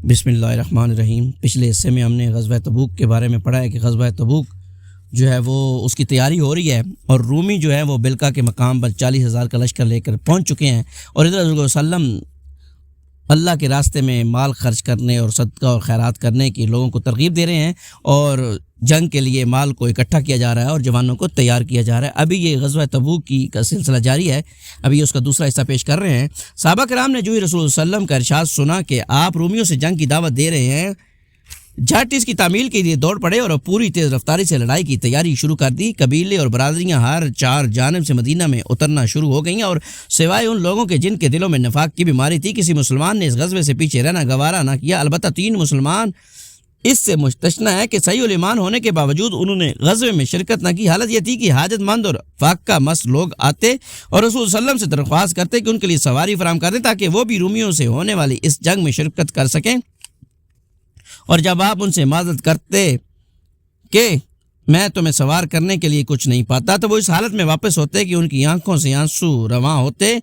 بسم اللہ الرحمن الرحیم۔ پچھلے حصے میں ہم نے غزوہ تبوک کے بارے میں پڑھا ہے کہ غزوہ تبوک جو ہے وہ اس کی تیاری ہو رہی ہے اور رومی جو ہے وہ بلقا کے مقام پر 40,000 کا لشکر لے کر پہنچ چکے ہیں، اور ادھر رسول وسلم اللہ کے راستے میں مال خرچ کرنے اور صدقہ اور خیرات کرنے کی لوگوں کو ترغیب دے رہے ہیں، اور جنگ کے لیے مال کو اکٹھا کیا جا رہا ہے اور جوانوں کو تیار کیا جا رہا ہے۔ ابھی یہ غزوہ تبوک کی کا سلسلہ جاری ہے، ابھی اس کا دوسرا حصہ پیش کر رہے ہیں۔ صحابہ کرام نے جو ہی رسول اللہ علیہ وسلم کا ارشاد سنا کہ آپ رومیوں سے جنگ کی دعوت دے رہے ہیں، جھٹ اس کی تعمیل کے لیے دوڑ پڑے اور پوری تیز رفتاری سے لڑائی کی تیاری شروع کر دی۔ قبیلے اور برادریاں ہر چار جانب سے مدینہ میں اترنا شروع ہو گئیں، اور سوائے ان لوگوں کے جن کے دلوں میں نفاق کی بیماری تھی، کسی مسلمان نے اس غزوے سے پیچھے رہنا گوارا نہ کیا۔ البتہ 3 مسلمان اس سے مستثنی ہے کہ صحیح الایمان ہونے کے باوجود انہوں نے غزوے میں شرکت نہ کی۔ حالت یہ تھی کہ حاجت مند اور فاقہ مست لوگ آتے اور رسول صلی اللہ علیہ وسلم سے درخواست کرتے کہ ان کے لیے سواری فراہم کر دیں تاکہ وہ بھی رومیوں سے ہونے والی اس جنگ میں شرکت کر سکیں، اور جب آپ ان سے معذرت کرتے کہ میں تمہیں سوار کرنے کے لیے کچھ نہیں پاتا، تو وہ اس حالت میں واپس ہوتے کہ ان کی آنکھوں سے آنسو رواں ہوتے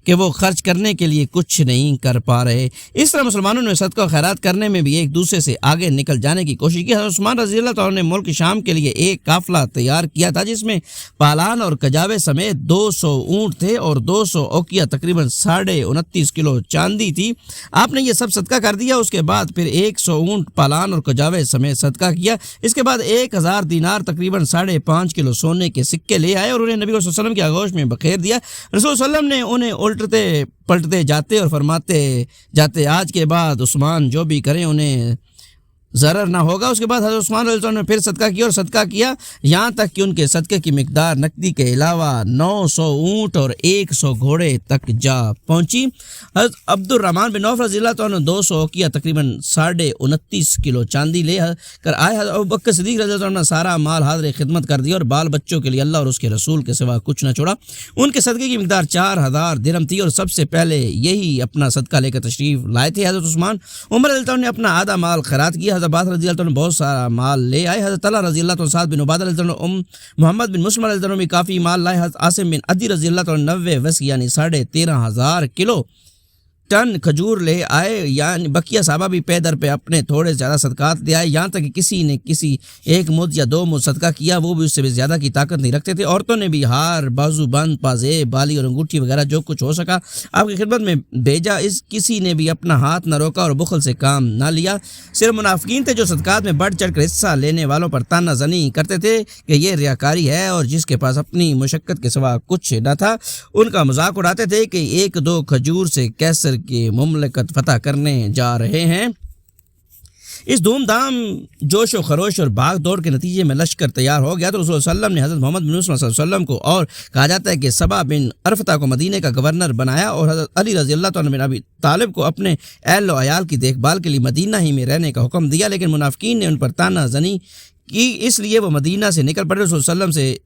کہ وہ خرچ کرنے کے لیے کچھ نہیں کر پا رہے۔ اس طرح مسلمانوں نے صدقہ و خیرات کرنے میں بھی ایک دوسرے سے آگے نکل جانے کی کوشش کی۔ حضرت عثمان رضی اللہ تعالیٰ نے ملک شام کے لیے ایک قافلہ تیار کیا تھا جس میں پالان اور کجاوے سمیت 200 اونٹ تھے اور 200 اوقیہ تقریباً 29.5 کلو چاندی تھی۔ آپ نے یہ سب صدقہ کر دیا۔ اس کے بعد پھر 100 اونٹ پالان اور کجاوے سمیت صدقہ کیا۔ اس کے بعد 1000 دینار تقریباً 5.5 کلو سونے کے سکے لے آئے اور انہیں نبی صلی اللہ علیہ وسلم کی آغوش میں بخیر دیا۔ رسول صلی اللہ علیہ وسلم نے انہیں پلٹتے جاتے اور فرماتے جاتے، آج کے بعد عثمان جو بھی کریں انہیں ضرر نہ ہوگا۔ اس کے بعد حضرت عثمان رضی اللہ عنہ نے پھر صدقہ کیا اور صدقہ کیا، یہاں تک کہ ان کے صدقے کی مقدار نقدی کے علاوہ 900 اونٹ اور 100 گھوڑے تک جا پہنچی۔ حضرت عبد الرحمن بن عوف رضی اللہ عنہ 200 اوقیہ تقریباً 29.5 کلو چاندی لے کر آئے۔ حضرت ابوبکر صدیق رضی اللہ عنہ نے سارا مال حاضر خدمت کر دیا اور بال بچوں کے لیے اللہ اور اس کے رسول کے سوا کچھ نہ چھوڑا۔ ان کے صدقے کی مقدار 4000 درہم تھی اور سب سے پہلے یہی اپنا صدقہ لے کر تشریف لائے تھے۔ حضرت عثمان عمر رضی اللہ عنہ نے اپنا آدھا مال خیرات کیا۔ حضرت عباس رضی اللہ عنہ بہت سارا مال لے آئے۔ حضرت طلحہ رضی اللہ عنہ، سعد بن عبادہ رضی اللہ عنہ، محمد بن مسلمہ رضی اللہ عنہ بھی کافی مال لائے۔ حضرت عاصم بن عدی رضی اللہ عنہ 90 وسق یعنی 13,500 کلو ٹن کھجور لے آئے، یعنی بقیہ صحابہ بھی پے در پہ اپنے تھوڑے زیادہ صدقات لے آئے، یہاں تک کہ کسی نے کسی 1 مد یا 2 مد صدقہ کیا، وہ بھی اس سے بھی زیادہ کی طاقت نہیں رکھتے تھے۔ عورتوں نے بھی ہار، بازو بند، پازیب، بالی اور انگوٹھی وغیرہ جو کچھ ہو سکا آپ کی خدمت میں بھیجا۔ کسی نے بھی اپنا ہاتھ نہ روکا اور بخل سے کام نہ لیا۔ صرف منافقین تھے جو صدقات میں بڑھ چڑھ کر حصہ لینے والوں پر طعنہ زنی کرتے تھے کہ یہ ریاکاری ہے، اور جس کے پاس اپنی مشقت کے سوا کچھ نہ تھا ان کا مذاق اڑاتے تھے کہ 1-2 کھجور سے کیسر کی مملکت فتح کرنے جا رہے ہیں۔ اس دھوم دھام جوش و خروش اور بھاگ دوڑ کے نتیجے میں لشکر تیار ہو گیا تو رسول اللہ صلی اللہ علیہ وسلم نے حضرت محمد بن مسلمہ صلی اللہ علیہ وسلم کو، اور کہا جاتا ہے کہ سبا بن ارفتہ کو مدینے کا گورنر بنایا، اور حضرت علی رضی اللہ عنہ بن ابی طالب کو اپنے اہل و عیال کی دیکھ بھال کے لیے مدینہ ہی میں رہنے کا حکم دیا، لیکن منافقین نے ان پر طعنہ زنی کی، اس لیے وہ مدینہ سے نکل پڑے۔ رسول صلی اللہ علیہ وسلم سے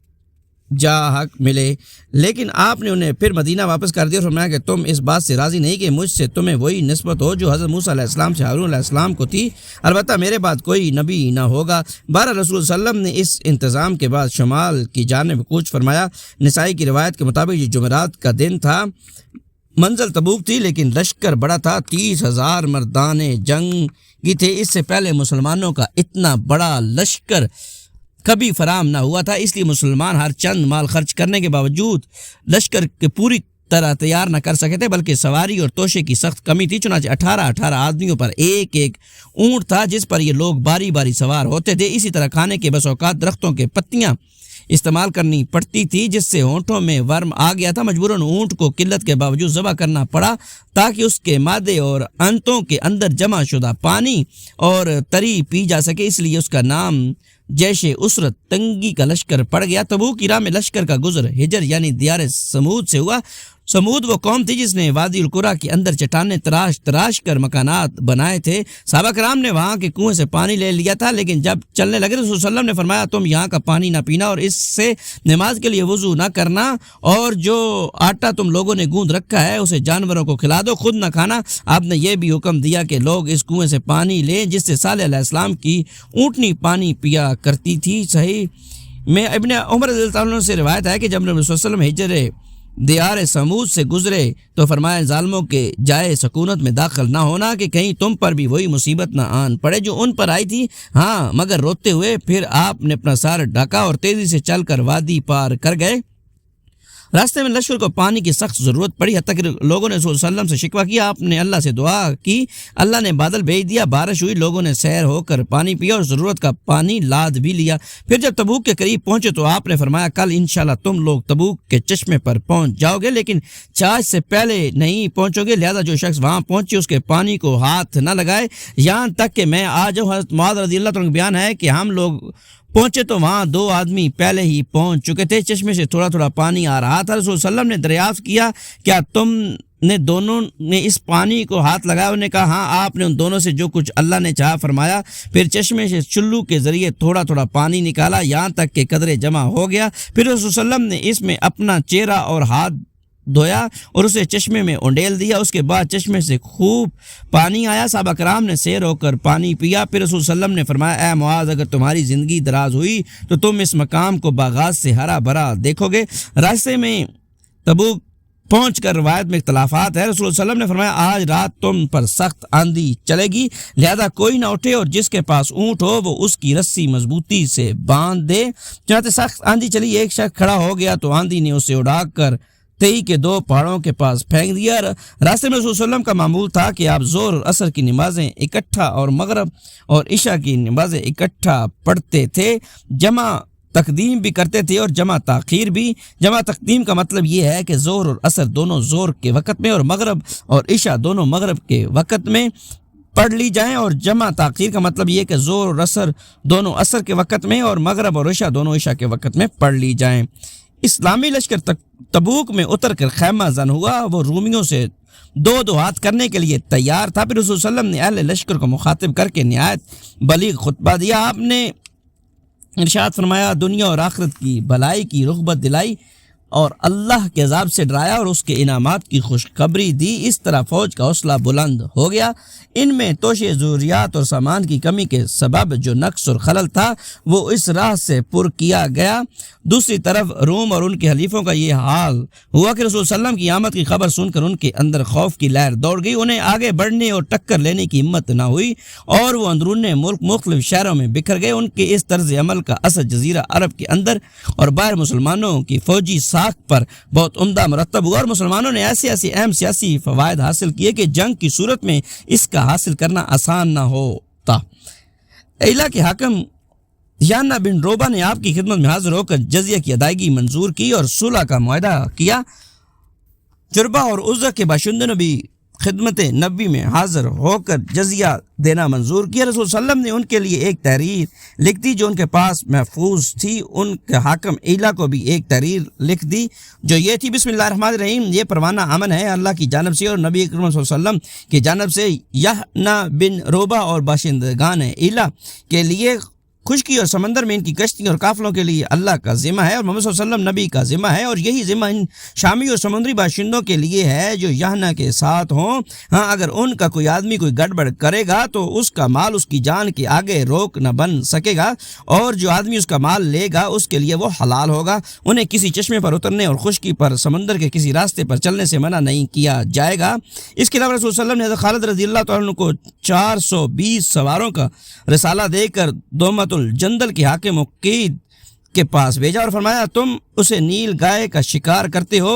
جا حق ملے، لیکن آپ نے انہیں پھر مدینہ واپس کر دیا اور فرمایا کہ تم اس بات سے راضی نہیں کہ مجھ سے تمہیں وہی نسبت ہو جو حضرت موسیٰ علیہ السلام سے ہارون علیہ السلام کو تھی، البتہ میرے بعد کوئی نبی نہ ہوگا۔ بہرحال رسول صلی اللہ علیہ وسلم نے اس انتظام کے بعد شمال کی جانب کوچ فرمایا۔ نسائی کی روایت کے مطابق یہ جمعرات کا دن تھا، منزل تبوک تھی، لیکن لشکر بڑا تھا، 30,000 مردان جنگی تھے۔ اس سے پہلے مسلمانوں کا اتنا بڑا لشکر کبھی فراہم نہ ہوا تھا، اس لیے مسلمان ہر چند مال خرچ کرنے کے باوجود لشکر کے پوری طرح تیار نہ کر سکے تھے، بلکہ سواری اور توشے کی سخت کمی تھی۔ چنانچہ 18 آدمیوں پر ایک اونٹ تھا جس پر یہ لوگ باری باری سوار ہوتے تھے۔ اسی طرح کھانے کے بس اوقات درختوں کے پتیاں استعمال کرنی پڑتی تھی جس سے اونٹوں میں ورم آ گیا تھا۔ مجبوراً اونٹ کو قلت کے باوجود ذبح کرنا پڑا تاکہ اس کے معدے اور انتوں کے اندر جمع شدہ پانی اور تری پی جا سکے، اس لیے اس کا نام جیش اسرت تنگی کا لشکر پڑ گیا۔ تبوک کی راہ میں لشکر کا گزر ہجر یعنی دیار سمود سے ہوا۔ سمود وہ قوم تھی جس نے وادی القرا کے اندر چٹانیں تراش کر مکانات بنائے تھے۔ صحابہ کرام نے وہاں کے کنویں سے پانی لے لیا تھا، لیکن جب چلنے لگے تو رسول صلی اللہ علیہ وسلم نے فرمایا تم یہاں کا پانی نہ پینا اور اس سے نماز کے لیے وضو نہ کرنا، اور جو آٹا تم لوگوں نے گوندھ رکھا ہے اسے جانوروں کو کھلا دو، خود نہ کھانا۔ آپ نے یہ بھی حکم دیا کہ لوگ اس کنویں سے پانی لیں جس سے صالح علیہ السلام کی اونٹنی پانی پیا کرتی تھی۔ صحیح میں ابن عمر رضی اللہ عنہ سے روایت ہے کہ جب نبی صلی اللہ علیہ وسلم ہجر دیار سمود سے گزرے تو فرمایا ظالموں کے جائے سکونت میں داخل نہ ہونا کہ کہیں تم پر بھی وہی مصیبت نہ آن پڑے جو ان پر آئی تھی، ہاں مگر روتے ہوئے پھر آپ نے اپنا سار ڈھکا اور تیزی سے چل کر وادی پار کر گئے۔ راستے میں لشکر کو پانی کی سخت ضرورت پڑی، حتیٰ کہ لوگوں نے رسول صلی اللہ علیہ وسلم سے شکوہ کیا۔ آپ نے اللہ سے دعا کی، اللہ نے بادل بھیج دیا، بارش ہوئی، لوگوں نے سیر ہو کر پانی پیا اور ضرورت کا پانی لاد بھی لیا۔ پھر جب تبوک کے قریب پہنچے تو آپ نے فرمایا کل انشاءاللہ تم لوگ تبوک کے چشمے پر پہنچ جاؤ گے، لیکن چاش سے پہلے نہیں پہنچو گے، لہذا جو شخص وہاں پہنچے اس کے پانی کو ہاتھ نہ لگائے یہاں تک کہ میں آ جاؤں۔ حضرت معاذ رضی اللہ عنہ کا بیان ہے کہ ہم لوگ پہنچے تو وہاں 2 آدمی پہلے ہی پہنچ چکے تھے، چشمے سے تھوڑا تھوڑا پانی آ رہا تھا۔ رسول صلی اللہ علیہ وسلم نے دریافت کیا کیا تم نے دونوں نے اس پانی کو ہاتھ لگایا؟ انہوں نے کہا ہاں۔ آپ نے ان دونوں سے جو کچھ اللہ نے چاہا فرمایا، پھر چشمے سے چلو کے ذریعے تھوڑا تھوڑا پانی نکالا یہاں تک کہ قدرے جمع ہو گیا۔ پھر رسول صلی اللہ علیہ وسلم نے اس میں اپنا چہرہ اور ہاتھ دھویا اور اسے چشمے میں انڈیل دیا۔ اس کے بعد چشمے سے خوب پانی آیا، صحابہ کرام نے سیر ہو کر پانی پیا۔ پھر رسول صلی اللہ علیہ وسلم نے فرمایا اے معاذ، اگر تمہاری زندگی دراز ہوئی تو تم اس مقام کو باغات سے ہرا بھرا دیکھو گے۔ راستے میں تبوک پہنچ کر روایت میں اختلافات ہے۔ رسول صلی اللہ علیہ وسلم نے فرمایا آج رات تم پر سخت آندھی چلے گی، لہذا کوئی نہ اٹھے اور جس کے پاس اونٹ ہو وہ اس کی رسی مضبوطی سے باندھ دے۔ چنانچہ سخت آندھی چلی، ایک شخص کھڑا ہو گیا تو آندھی نے اسے اڑا کر تئی کے 2 پہاڑوں کے پاس پھینک دیا۔ راستے میں رسول صلی اللہ علیہ وسلم کا معمول تھا کہ آپ ظہر اور عصر کی نمازیں اکٹھا اور مغرب اور عشاء کی نمازیں اکٹھا پڑھتے تھے، جمع تقدیم بھی کرتے تھے اور جمع تاخیر بھی۔ جمع تقدیم کا مطلب یہ ہے کہ ظہر اور عصر دونوں ظہر کے وقت میں اور مغرب اور عشاء دونوں مغرب کے وقت میں پڑھ لی جائیں، اور جمع تاخیر کا مطلب یہ کہ ظہر اور عصر دونوں عصر کے وقت میں اور مغرب اور عشاء دونوں عشاء کے وقت میں پڑھ لی جائیں۔ اسلامی لشکر تبوک میں اتر کر خیمہ زن ہوا، وہ رومیوں سے 2 ہاتھ کرنے کے لیے تیار تھا۔ پھر رسول صلی اللہ علیہ وسلم نے اہل لشکر کو مخاطب کر کے نہایت بلیغ خطبہ دیا۔ آپ نے ارشاد فرمایا دنیا اور آخرت کی بھلائی کی رغبت دلائی اور اللہ کے عذاب سے ڈرایا اور اس کے انعامات کی خوشخبری دی، اس طرح فوج کا حوصلہ بلند ہو گیا۔ ان میں توشے ضروریات اور سامان کی کمی کے سبب جو نقص اور خلل تھا وہ اس راہ سے پر کیا گیا۔ دوسری طرف روم اور ان کے حلیفوں کا یہ حال ہوا کہ رسول صلی اللہ علیہ وسلم کی آمد کی خبر سن کر ان کے اندر خوف کی لہر دوڑ گئی، انہیں آگے بڑھنے اور ٹکر لینے کی ہمت نہ ہوئی اور وہ اندرون ملک مختلف شہروں میں بکھر گئے۔ ان کے اس طرز عمل کا اثر جزیرہ عرب کے اندر اور باہر مسلمانوں کی فوجی ساکھ پر بہت عمدہ مرتب ہوا، اور مسلمانوں نے ایسے اہم سیاسی فوائد حاصل کیے کہ جنگ کی صورت میں اس کا حاصل کرنا آسان نہ ہوتا۔ ایلا کے حاکم یانہ بن روبہ نے آپ کی خدمت میں حاضر ہو کر جزیہ کی ادائیگی منظور کی اور صلح کا معاہدہ کیا۔ جربہ اور عزہ کے باشندوں نے بھی خدمت نبی میں حاضر ہو کر جزیہ دینا منظور کیا۔ رسول صلی اللہ علیہ وسلم نے ان کے لیے ایک تحریر لکھ دی جو ان کے پاس محفوظ تھی۔ ان کے حاکم ایلا کو بھی ایک تحریر لکھ دی جو یہ تھی بسم اللہ الرحمن الرحیم، یہ پروانہ امن ہے اللہ کی جانب سے اور نبی اکرم صلی اللہ علیہ وسلم کی جانب سے یانہ بن روبہ اور باشندگان ایلا کے لیے خشکی اور سمندر میں ان کی کشتی اور قافلوں کے لیے اللہ کا ذمہ ہے اور محمد صلی اللہ علیہ وسلم نبی کا ذمہ ہے، اور یہی ذمہ ان شامی اور سمندری باشندوں کے لیے ہے جو یہاں کے ساتھ ہوں۔ ہاں اگر ان کا کوئی آدمی کوئی گڑبڑ کرے گا تو اس کا مال اس کی جان کے آگے روک نہ بن سکے گا، اور جو آدمی اس کا مال لے گا اس کے لیے وہ حلال ہوگا۔ انہیں کسی چشمے پر اترنے اور خشکی پر سمندر کے کسی راستے پر چلنے سے منع نہیں کیا جائے گا۔ اس کے علاوہ رسول صلی اللہ علیہ وسلم نے حضرت خالد رضی اللہ تعالیٰ عنہ کو 420 سواروں کا رسالہ دے کر دومت الجندل کے حاکم عقید کے پاس بھیجا اور فرمایا تم اسے نیل گائے کا شکار کرتے ہو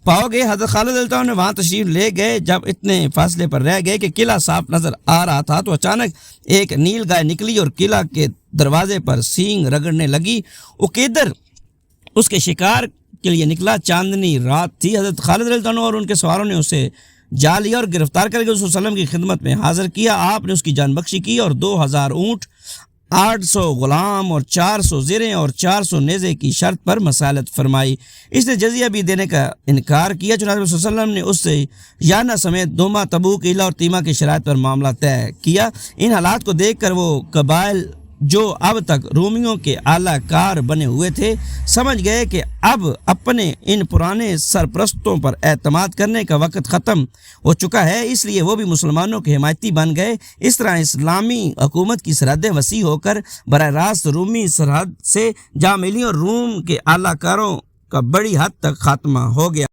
پاؤ گے۔ حضرت خالد رضی اللہ عنہ نے وہاں تشریف لے گئے۔ جب اتنے فاصلے پر رہ گئے کہ قلعہ صاف نظر آ رہا تھا تو اچانک ایک نیل گائے نکلی اور قلعہ کے دروازے پر سینگ رگڑنے لگی۔ عقیدر اس کے شکار کے لیے نکلا، چاندنی رات تھی۔ حضرت خالد رضی اللہ عنہ اور ان کے سواروں نے اسے جا لیا اور گرفتار کر کے رسول صلی اللہ علیہ وسلم کی خدمت میں حاضر کیا۔ آپ نے اس کی جان بخشی کی اور 2000 اونٹ، 800 غلام اور 400 زریں اور 400 نیزے کی شرط پر مسالت فرمائی۔ اس نے جزیہ بھی دینے کا انکار کیا، چنانچہ رسول صلی اللہ علیہ وسلم نے اس سے یانہ سمیت دوما، تبوک، ایلا اور تیمہ کی شرائط پر معاملہ طے کیا۔ ان حالات کو دیکھ کر وہ قبائل جو اب تک رومیوں کے اعلیٰ کار بنے ہوئے تھے سمجھ گئے کہ اب اپنے ان پرانے سرپرستوں پر اعتماد کرنے کا وقت ختم ہو چکا ہے، اس لیے وہ بھی مسلمانوں کے حمایتی بن گئے۔ اس طرح اسلامی حکومت کی سرحدیں وسیع ہو کر براہ راست رومی سرحد سے جا ملی اور روم کے اعلیٰ کاروں کا بڑی حد تک خاتمہ ہو گیا۔